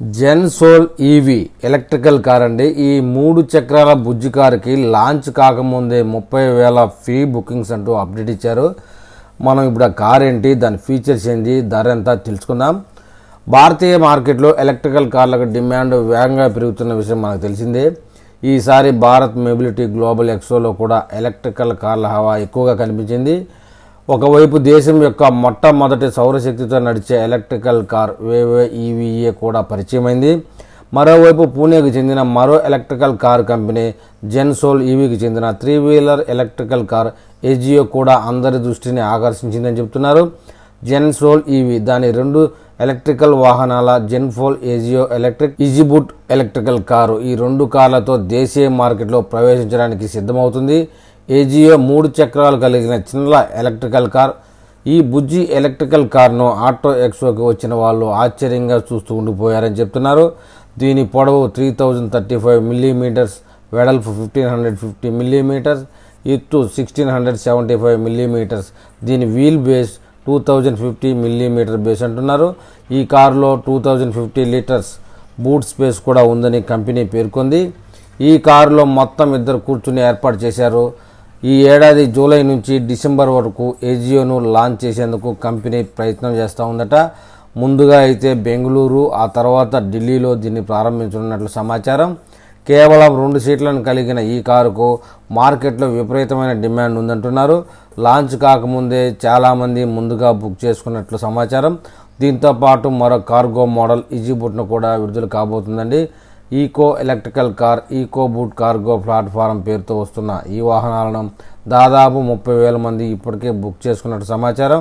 Gensol EV electrical car అండి. ఈ 3 చక్రాల బుజ్జి కారుకి లాంచ్ కాకముందే 30,000 ఫ్రీ బుకింగ్స్ అంటూ అప్డేట్ ఇచ్చారు. మనం ఇప్పుడు ఆ కార్ ఏంటి, దాని ఫీచర్స్ ఏంటి, ధర ఎంత తెలుసుకుందాం. భారతీయ మార్కెట్లో ఎలక్ట్రికల్ కార్లకు డిమాండ్ వేగంగా పెరుగుతున్న విషయం మనకు తెలిసిందే. ఈసారి భారత్ మొబిలిటీ గ్లోబల్ ఎక్స్పోలో కూడా ఎలక్ట్రికల్ కార్ల హవా ఎక్కువగా కనిపించింది. ఒకవైపు దేశం యొక్క మొట్టమొదటి సౌరశక్తితో నడిచే ఎలక్ట్రికల్ కార్ వేవే ఈవీఏ కూడా పరిచయమైంది. మరోవైపు పూణేకు చెందిన మరో ఎలక్ట్రికల్ కార్ కంపెనీ జెన్సోల్ ఈవీకి చెందిన 3 వీలర్ ఎలక్ట్రికల్ కార్ ఎజియో కూడా అందరి దృష్టిని ఆకర్షించిందని చెబుతున్నారు. జెన్సోల్ ఈవీ దాని 2 ఎలక్ట్రికల్ వాహనాల Gensol Ajio electric ఈజీబూట్ electrical car ఈ 2 కార్లతో దేశీయ మార్కెట్లో ప్రవేశించడానికి సిద్ధమవుతుంది. ఏజియో 3 చక్రాలు కలిగిన చిన్న ఎలక్ట్రికల్ కార్. ఈ బుజ్జి ఎలక్ట్రికల్ కార్ను ఆటో ఎక్స్పోకి వచ్చిన వాళ్ళు ఆశ్చర్యంగా చూస్తూ ఉండిపోయారని చెప్తున్నారు. దీని పొడవు 3035 మిల్లీమీటర్స్, వెడల్పు 1550 మిల్లీమీటర్స్, ఎత్తు 1675 మిల్లీమీటర్స్. దీని వీల్ బేస్ 2050 మిల్లీమీటర్ బేస్ అంటున్నారు. ఈ కారులో 2050 లీటర్స్ బూట్ స్పేస్ కూడా ఉందని కంపెనీ పేర్కొంది. ఈ కారులో మొత్తం 2 కూర్చుని ఏర్పాటు చేశారు. ఈ ఏడాది జూలై నుంచి డిసెంబర్ వరకు ఏజియోను లాంచ్ చేసేందుకు కంపెనీ ప్రయత్నం చేస్తూ ఉందట. ముందుగా అయితే బెంగళూరు, ఆ తర్వాత ఢిల్లీలో దీన్ని ప్రారంభించనున్నట్లు సమాచారం. కేవలం 2 సీట్లను కలిగిన ఈ కారుకు మార్కెట్లో విపరీతమైన డిమాండ్ ఉందంటున్నారు. లాంచ్ కాకముందే చాలామంది ముందుగా బుక్ చేసుకున్నట్లు సమాచారం. దీంతో పాటు మరో కార్గో మోడల్ ఈజీబూట్ను కూడా విడుదల కాబోతుందండి. Eeco electrical car, Eeco boot cargo platform పేరుతో వస్తున్న ఈ వాహనాలను దాదాపు 30,000 మంది ఇప్పటికే బుక్ చేసుకున్నట్టు సమాచారం.